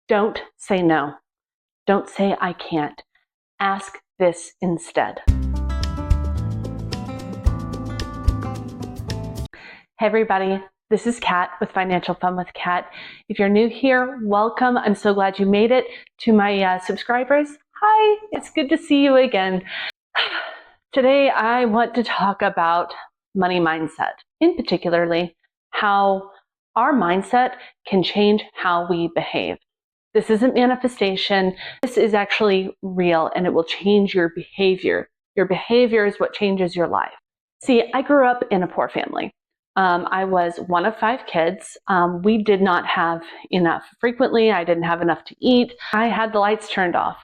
Don't say no. Don't say I can't. Ask this instead. Hey everybody, this is Kat with Financial Fun with Kat. If you're new here, welcome. I'm so glad you made it. To my subscribers, hi, it's good to see you again. Today I want to talk about money mindset, in particularly how our mindset can change how we behave. This isn't manifestation. This is actually real, and it will change your behavior. Your behavior is what changes your life. See, I grew up in a poor family. I was one of 5 kids. We did not have enough. Frequently, I didn't have enough to eat. I had the lights turned off.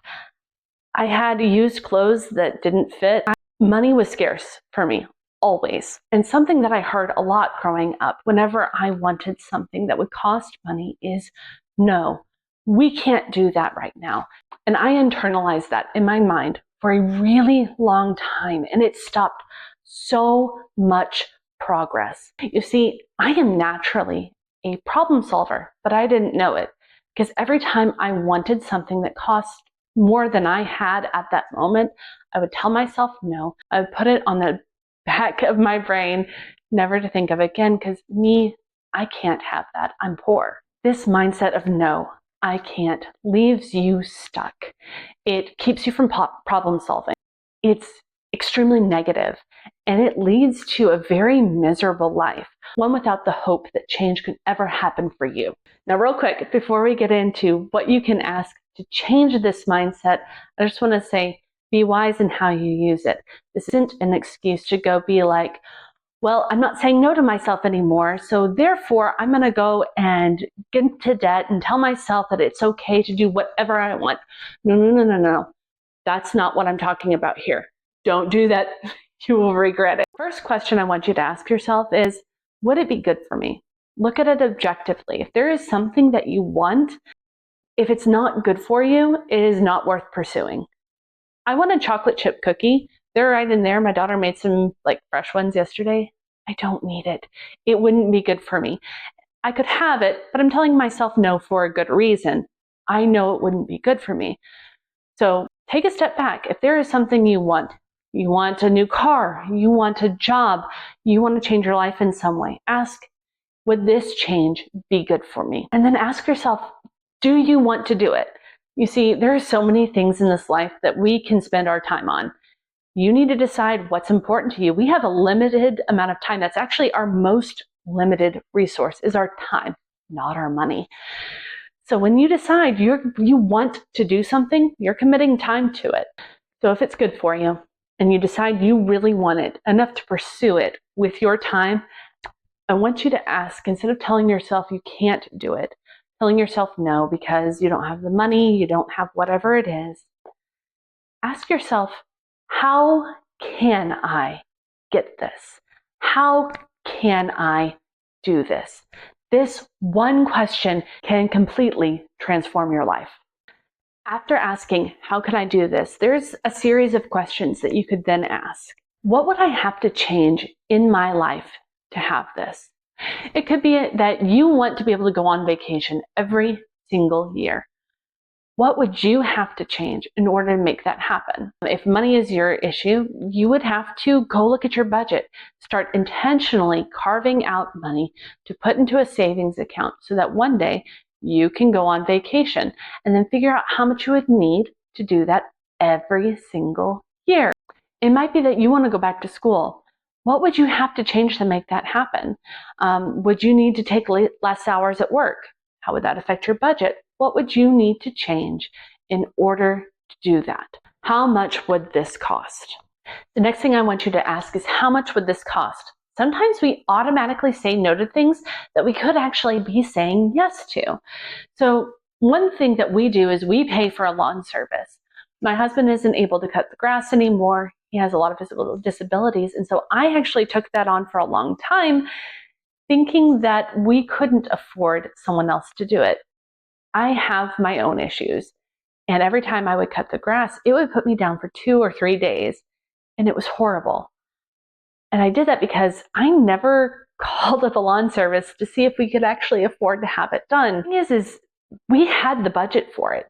I had used clothes that didn't fit. Money was scarce for me, always. And something that I heard a lot growing up, whenever I wanted something that would cost money, is no. We can't do that right now. And I internalized that in my mind for a really long time, and it stopped so much progress. You see, I am naturally a problem solver, but I didn't know it, because every time I wanted something that cost more than I had at that moment, I would tell myself no. I would put it on the back of my brain, never to think of it again, because I can't have that. I'm poor. This mindset of no, I can't, leaves you stuck. It keeps you from problem solving. It's extremely negative, and it leads to a very miserable life, one without the hope that change could ever happen for you. Now, real quick, before we get into what you can ask to change this mindset, I just want to say, be wise in how you use it. This isn't an excuse to go be like, well, I'm not saying no to myself anymore, so therefore I'm going to go and get into debt and tell myself that it's okay to do whatever I want. No. That's not what I'm talking about here. Don't do that. You will regret it. First question I want you to ask yourself is, would it be good for me? Look at it objectively. If there is something that you want, if it's not good for you, it is not worth pursuing. I want a chocolate chip cookie. They're right in there. My daughter made some fresh ones yesterday. I don't need it. It wouldn't be good for me. I could have it, but I'm telling myself no for a good reason. I know it wouldn't be good for me. So take a step back. If there is something you want a new car, you want a job, you want to change your life in some way, ask, would this change be good for me? And then ask yourself, do you want to do it? You see, there are so many things in this life that we can spend our time on. You need to decide what's important to you. We have a limited amount of time. That's actually our most limited resource, is our time, not our money. So when you decide you want to do something, you're committing time to it. So if it's good for you and you decide you really want it enough to pursue it with your time, I want you to ask, instead of telling yourself you can't do it, telling yourself no because you don't have the money, you don't have whatever it is, ask yourself, how can I get this? How can I do this? This one question can completely transform your life. After asking, how can I do this? There's a series of questions that you could then ask. What would I have to change in my life to have this? It could be that you want to be able to go on vacation every single year. What would you have to change in order to make that happen? If money is your issue, you would have to go look at your budget. Start intentionally carving out money to put into a savings account so that one day you can go on vacation, and then figure out how much you would need to do that every single year. It might be that you want to go back to school. What would you have to change to make that happen? Would you need to take less hours at work? How would that affect your budget? What would you need to change in order to do that? How much would this cost? The next thing I want you to ask is, how much would this cost? Sometimes we automatically say no to things that we could actually be saying yes to. So one thing that we do is we pay for a lawn service. My husband isn't able to cut the grass anymore. He has a lot of physical disabilities. And so I actually took that on for a long time, thinking that we couldn't afford someone else to do it. I have my own issues. And every time I would cut the grass, it would put me down for 2 or 3 days. And it was horrible. And I did that because I never called up a lawn service to see if we could actually afford to have it done. The thing is We had the budget for it.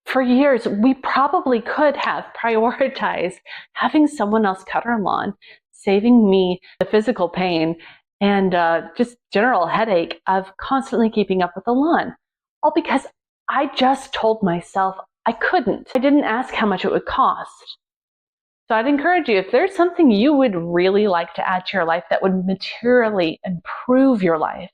For years, we probably could have prioritized having someone else cut our lawn, saving me the physical pain and just general headache of constantly keeping up with the lawn. All because I just told myself I couldn't. I didn't ask how much it would cost. So I'd encourage you, if there's something you would really like to add to your life that would materially improve your life,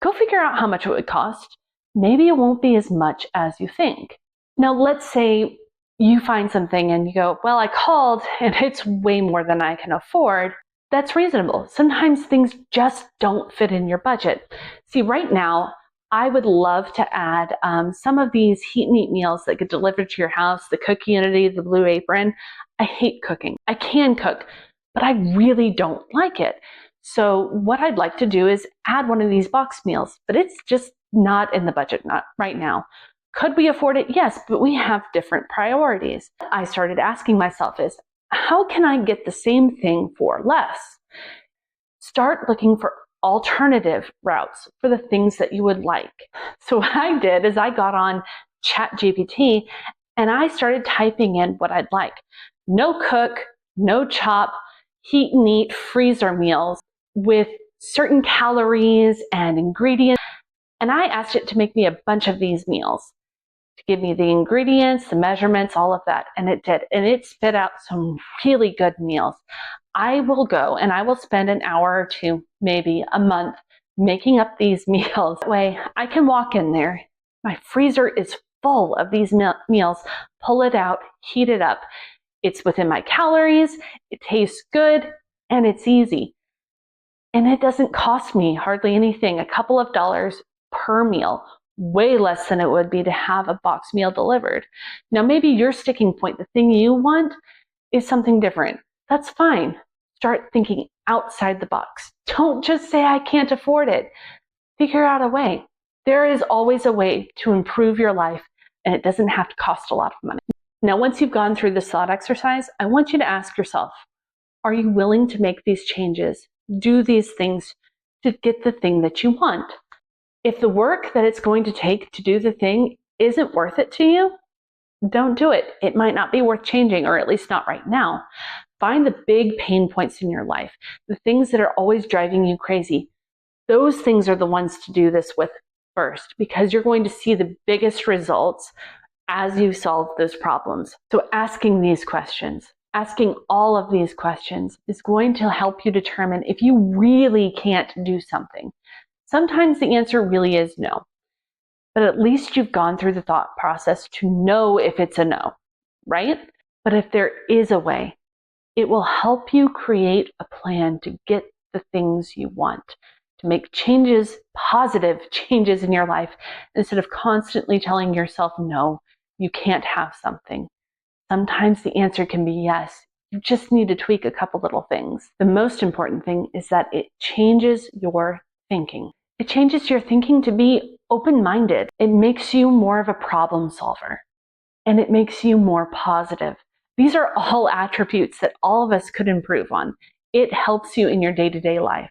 go figure out how much it would cost. Maybe it won't be as much as you think. Now, let's say you find something and you go, well, I called and it's way more than I can afford. That's reasonable. Sometimes things just don't fit in your budget. See, right now, I would love to add some of these Heat and Eat meals that get delivered to your house, the Cook Unity, the Blue Apron. I hate cooking. I can cook, but I really don't like it. So what I'd like to do is add one of these box meals, but it's just not in the budget, not right now. Could we afford it? Yes, but we have different priorities. I started asking myself is, how can I get the same thing for less? Start looking for alternative routes for the things that you would like. So what I did is I got on ChatGPT and I started typing in what I'd like. No cook, no chop, heat and eat freezer meals with certain calories and ingredients. And I asked it to make me a bunch of these meals, to give me the ingredients, the measurements, all of that. And it did. And it spit out some really good meals. I will go and I will spend an hour or two, maybe a month, making up these meals. That way I can walk in there. My freezer is full of these meals. Pull it out, heat it up. It's within my calories. It tastes good and it's easy. And it doesn't cost me hardly anything, a couple of dollars per meal, way less than it would be to have a box meal delivered. Now, maybe your sticking point, the thing you want, is something different. That's fine. Start thinking outside the box. Don't just say, I can't afford it. Figure out a way. There is always a way to improve your life, and it doesn't have to cost a lot of money. Now, once you've gone through this thought exercise, I want you to ask yourself, are you willing to make these changes, do these things to get the thing that you want? If the work that it's going to take to do the thing isn't worth it to you, don't do it. It might not be worth changing, or at least not right now. Find the big pain points in your life, the things that are always driving you crazy. Those things are the ones to do this with first, because you're going to see the biggest results as you solve those problems. So asking these questions, asking all of these questions is going to help you determine if you really can't do something. Sometimes the answer really is no, but at least you've gone through the thought process to know if it's a no, right? But if there is a way, it will help you create a plan to get the things you want, to make changes, positive changes in your life, instead of constantly telling yourself, no, you can't have something. Sometimes the answer can be yes. You just need to tweak a couple little things. The most important thing is that it changes your thinking. It changes your thinking to be open-minded. It makes you more of a problem solver, and it makes you more positive. These are all attributes that all of us could improve on. It helps you in your day-to-day life.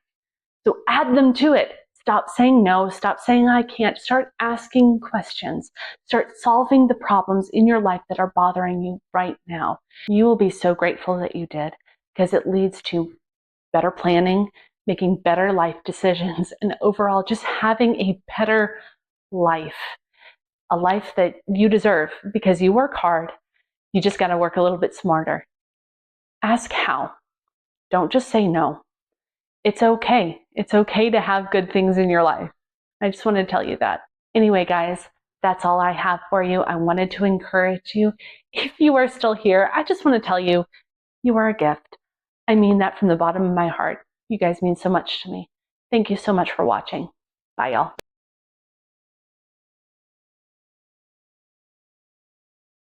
So add them to it. Stop saying no. Stop saying I can't. Start asking questions. Start solving the problems in your life that are bothering you right now. You will be so grateful that you did, because it leads to better planning, making better life decisions, and overall just having a better life, a life that you deserve because you work hard. You just got to work a little bit smarter. Ask how. Don't just say no. It's okay. It's okay to have good things in your life. I just wanted to tell you that. Anyway, guys, that's all I have for you. I wanted to encourage you. If you are still here, I just want to tell you, you are a gift. I mean that from the bottom of my heart. You guys mean so much to me. Thank you so much for watching. Bye, y'all.